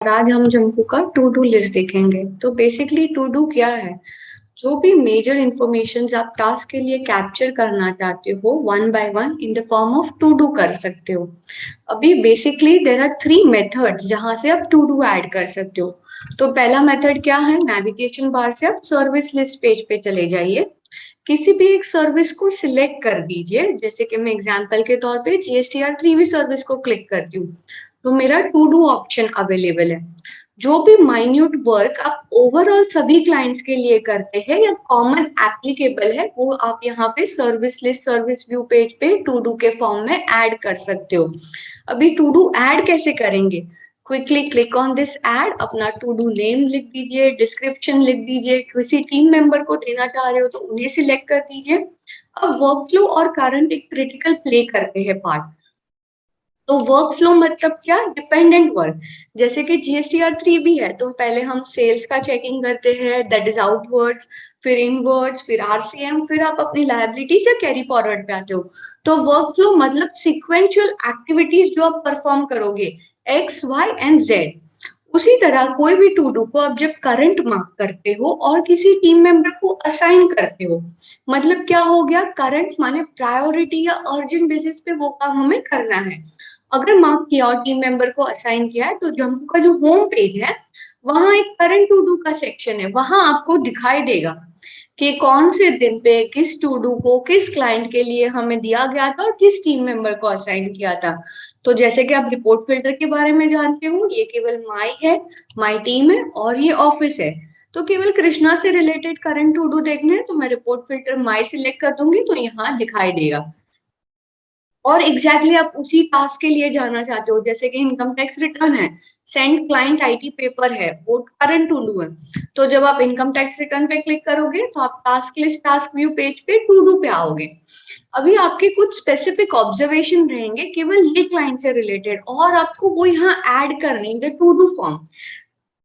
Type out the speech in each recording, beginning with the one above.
आज हम जंकू का टू डू लिस्ट देखेंगे। तो बेसिकली टू डू क्या है? जो भी मेजर इंफॉर्मेशन आप टास्क के लिए कैप्चर करना चाहते हो one by one in the form of to do कर सकते हो। अभी basically there are three methods जहां से आप टू डू ऐड कर सकते हो। तो पहला मेथड क्या है? नेविगेशन बार से आप सर्विस लिस्ट पेज पे चले जाइए। किसी भी एक सर्विस को सिलेक्ट कर दीजिए, जैसे कि मैं एग्जांपल के तौर पे जीएसटीआर 3 सर्विस को क्लिक करती हूँ तो मेरा टू डू ऑप्शन अवेलेबल है। जो भी माइन्यूट वर्क आप ओवरऑल सभी क्लाइंट्स के लिए करते हैं या कॉमन एप्लीकेबल है, वो आप यहाँ पे service list service view page पे टू डू के फॉर्म में ऐड कर सकते हो। अभी टू डू ऐड कैसे करेंगे? Quickly click on this add, अपना टू डू नेम लिख दीजिए, डिस्क्रिप्शन लिख दीजिए, किसी टीम मेंबर को देना चाह रहे हो तो उन्हें सिलेक्ट कर दीजिए। अब वर्कफ्लो और करंट एक क्रिटिकल प्ले करते हैं पार्ट। तो वर्क फ्लो मतलब क्या? Dependent work. जैसे कि जीएसटीआर 3 भी है तो पहले हम सेल्स का चेकिंग करते हैं, दैट इज आउटवर्ड्स, फिर इनवर्ड्स, फिर आरसीएम, फिर आप अपनी लायबिलिटी से कैरी फॉरवर्ड पे आते हो। तो वर्क फ्लो मतलब सिक्वेंशियल एक्टिविटीज जो आप परफॉर्म करोगे, एक्स वाई एंड जेड। उसी तरह कोई भी टू डू को आप जब करंट मार्क करते हो और किसी टीम मेंबर को असाइन करते हो, मतलब क्या हो गया? करंट माने प्रायोरिटी या अर्जेंट बेसिस पे वो काम हमें करना है। अगर मार्क किया और टीम मेंबर को असाइन किया है तो जंपू का जो होम पेज है वहां एक करंट टू डू का सेक्शन है, वहां आपको दिखाई देगा कि कौन से दिन पे किस टू डू को किस क्लाइंट के लिए हमें दिया गया था और किस टीम मेंबर को असाइन किया था। तो जैसे कि आप रिपोर्ट फिल्टर के बारे में जानते हो, ये केवल माई है, माई टीम है और ये ऑफिस है। तो केवल कृष्णा से रिलेटेड करंट टू डू देखने हैं तो मैं रिपोर्ट फिल्टर माई सिलेक्ट कर दूंगी तो यहाँ दिखाई देगा। और एग्जैक्टली आप उसी टास्क के लिए जाना चाहते हो, जैसे कि इनकम टैक्स रिटर्न है, सेंड क्लाइंट आईटी पेपर है, वो करंट टू डू है। तो जब आप इनकम टैक्स रिटर्न पे क्लिक करोगे तो आप task list task view page पे टू डू पे आओगे। अभी आपके कुछ स्पेसिफिक ऑब्जर्वेशन रहेंगे केवल ये क्लाइंट से रिलेटेड और आपको वो यहाँ ऐड करने द टू डू फॉर्म।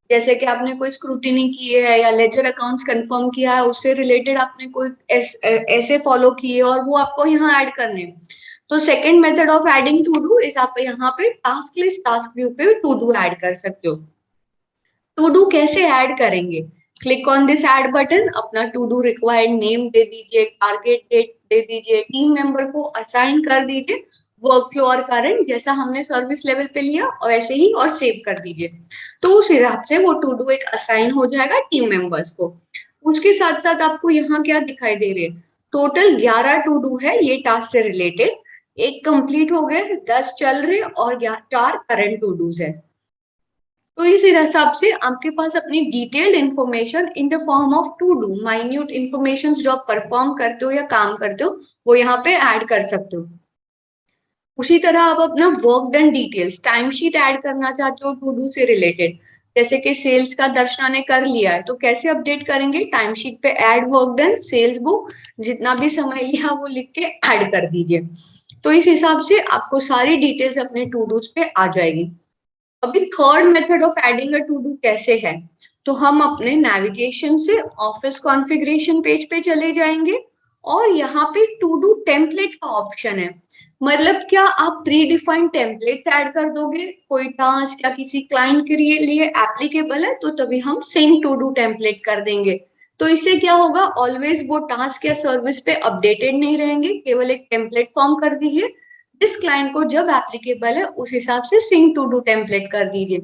जैसे कि आपने कोई स्क्रूटिनी की है या लेजर अकाउंट्स कंफर्म किया है, उससे रिलेटेड आपने कोई ऐसे फॉलो किए और वो आपको यहाँ ऐड करने हैं। तो second method of adding to do is आप यहाँ पे टास्क लिस्ट टास्क व्यू पे टू डू ऐड कर सकते हो। टू डू कैसे ऐड करेंगे? Click on this add button, अपना टू डू रिक्वायर्ड नेम दे दीजिए, टारगेट डेट दे दीजिए, टीम मेंबर को असाइन कर दीजिए, वर्क फ्लो और करंट जैसा हमने सर्विस लेवल पे लिया और ऐसे ही और सेव कर दीजिए। तो उस हिसाब से वो टू डू एक असाइन हो जाएगा टीम मेंबर्स को। उसके साथ साथ आपको यहाँ क्या दिखाई दे रहे हैं? टोटल 11 टू डू है ये टास्क से रिलेटेड। एक कंप्लीट हो गए, 10 चल रहे और 4 करंट टू डूज है। तो इस हिसाब से आपके पास अपनी detailed information in the form of to do, minute information जो आप परफॉर्म करते हो या काम करते हो वो यहाँ पे ऐड कर सकते हो। उसी तरह आप अपना work done details time sheet add करना चाहते हो टू डू से रिलेटेड, जैसे कि सेल्स का दर्शना ने कर लिया है तो कैसे अपडेट करेंगे? टाइम शीट पे add work done sales book, जितना भी समय लिया वो लिख के ऐड कर दीजिए। तो इस हिसाब से आपको सारी डिटेल्स अपने टू डूज पे आ जाएगी। अभी third method of adding a to do कैसे है? तो हम अपने नेविगेशन से ऑफिस कॉन्फ़िगरेशन पेज पे चले जाएंगे और यहाँ पे टू डू टेम्पलेट का ऑप्शन है। मतलब क्या आप प्री डिफाइंड टेम्पलेट ऐड कर दोगे? कोई टास्क या किसी क्लाइंट के लिए एप्लीकेबल है तो तभी हम सेम टू डू टेम्पलेट कर देंगे। तो इससे क्या होगा? ऑलवेज वो टास्क या सर्विस पे अपडेटेड नहीं रहेंगे, केवल एक टेम्पलेट फॉर्म कर दीजिए, जिस क्लाइंट को जब एप्लीकेबल है उस हिसाब से सिंक टू डू टेम्पलेट कर दीजिए।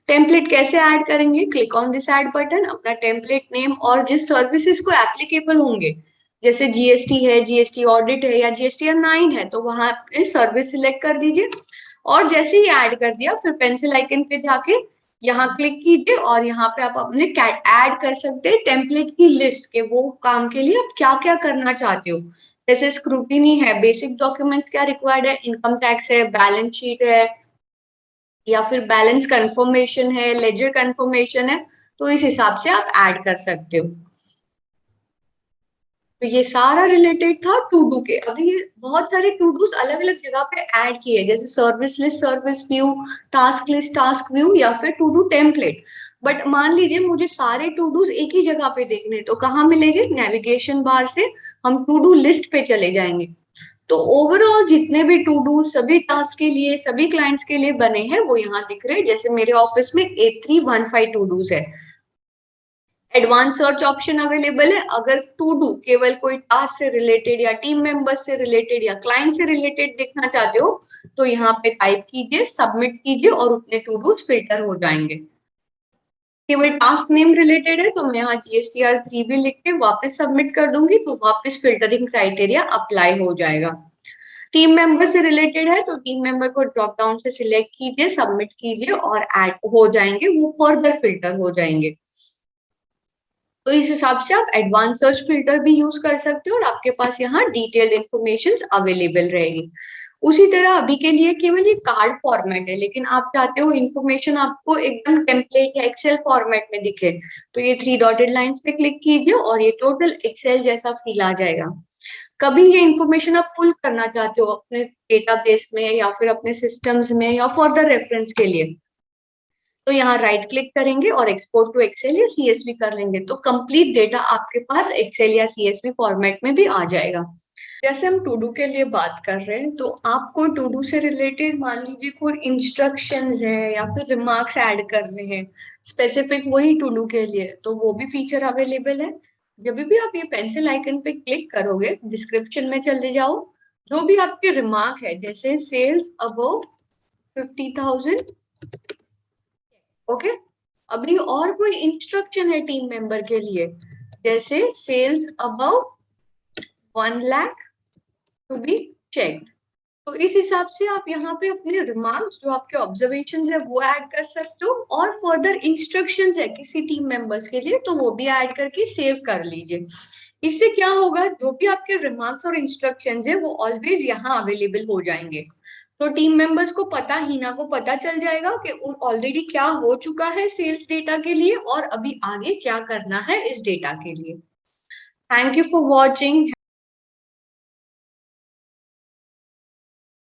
टेम्पलेट कैसे ऐड करेंगे? Click on this add button, अपना टेम्पलेट नेम और जिस सर्विसेज को एप्लीकेबल होंगे, जैसे जीएसटी है, जीएसटी ऑडिट है या जीएसटी 9 है, तो वहां अपने सर्विस सिलेक्ट कर दीजिए और जैसे ही ऐड कर दिया फिर पेंसिल आइकन पे जाके यहाँ क्लिक कीजिए और यहाँ पे आप अपने ऐड कर सकते हैं टेम्पलेट की लिस्ट के वो काम के लिए आप क्या क्या करना चाहते हो। जैसे स्क्रूटिनी है, बेसिक डॉक्यूमेंट क्या रिक्वायर्ड है, इनकम टैक्स है, बैलेंस शीट है या फिर बैलेंस कंफर्मेशन है, लेजर कंफर्मेशन है, तो इस हिसाब से आप ऐड कर सकते हो। तो ये सारा रिलेटेड था टू डू के। अभी ये बहुत सारे टू डूज अलग अलग जगह पे ऐड किए, जैसे service list service view, task list task view या फिर टू डू टेम्पलेट। बट मान लीजिए मुझे सारे टू डूज एक ही जगह पे देखने, तो कहाँ मिलेंगे? नेविगेशन बार से हम टू डू लिस्ट पे चले जाएंगे। तो ओवरऑल जितने भी टू डू सभी टास्क के लिए सभी क्लाइंट्स के लिए बने हैं वो यहाँ दिख रहे हैं। जैसे मेरे ऑफिस में 8315 टू डूज है। एडवांस सर्च ऑप्शन अवेलेबल है। अगर टू डू केवल कोई टास्क से रिलेटेड या टीम मेंबर्स से रिलेटेड या क्लाइंट से रिलेटेड देखना चाहते हो तो यहाँ पे टाइप कीजिए, सबमिट कीजिए और उतने टू डूज फिल्टर हो जाएंगे। केवल टास्क नेम रिलेटेड है तो मैं यहाँ GSTR3 भी लिख के वापस सबमिट कर दूंगी तो वापस फिल्टरिंग क्राइटेरिया अप्लाई हो जाएगा। टीम मेंबर से रिलेटेड है तो टीम मेंबर को ड्रॉप डाउन से सिलेक्ट कीजिए, सबमिट कीजिए और ऐड हो जाएंगे, वो फर्दर फिल्टर हो जाएंगे। तो इस हिसाब से आप एडवांस सर्च फिल्टर भी यूज कर सकते हो और आपके पास यहाँ डिटेल्ड इंफॉर्मेशन अवेलेबल रहेगी। उसी तरह अभी के लिए केवल ये कार्ड फॉर्मेट है, लेकिन आप चाहते हो इंफॉर्मेशन आपको एकदम टेम्पलेट या एक्सेल फॉर्मेट में दिखे तो ये 3 डॉटेड लाइंस पे क्लिक कीजिए और ये टोटल एक्सेल जैसा फील आ जाएगा। कभी ये इंफॉर्मेशन आप पुल करना चाहते हो अपने डेटाबेस में या फिर अपने सिस्टम्स में या फर्दर रेफरेंस के लिए तो यहाँ राइट क्लिक करेंगे और एक्सपोर्ट टू एक्सेल या CSV कर लेंगे तो कंप्लीट डेटा आपके पास एक्सेल या CSV फॉर्मेट में भी आ जाएगा। जैसे हम टू डू के लिए बात कर रहे हैं तो आपको टू डू से रिलेटेड मान लीजिए कोई इंस्ट्रक्शंस है या फिर रिमार्क्स ऐड करने हैं स्पेसिफिक वही टू डू के लिए तो वो भी फीचर अवेलेबल है। जब भी आप ये पेंसिल आइकन पे क्लिक करोगे डिस्क्रिप्शन में चले जाओ, जो भी आपके रिमार्क है जैसे सेल्स अबव 50,000, ओके। अभी और कोई इंस्ट्रक्शन है टीम मेंबर के लिए जैसे sales above 1 lakh to be check, तो इस हिसाब से आप यहाँ पे अपने रिमार्क्स जो आपके ऑब्जर्वेशन है वो ऐड कर सकते हो और फर्दर इंस्ट्रक्शंस है किसी टीम मेंबर्स के लिए तो वो भी ऐड करके सेव कर लीजिए। इससे क्या होगा, जो भी आपके रिमार्क्स और इंस्ट्रक्शंस है वो ऑलवेज यहाँ अवेलेबल हो जाएंगे तो टीम मेंबर्स को पता हिना को पता चल जाएगा कि ऑलरेडी क्या हो चुका है सेल्स डेटा के लिए और अभी आगे क्या करना है इस डेटा के लिए। Thank you for watching.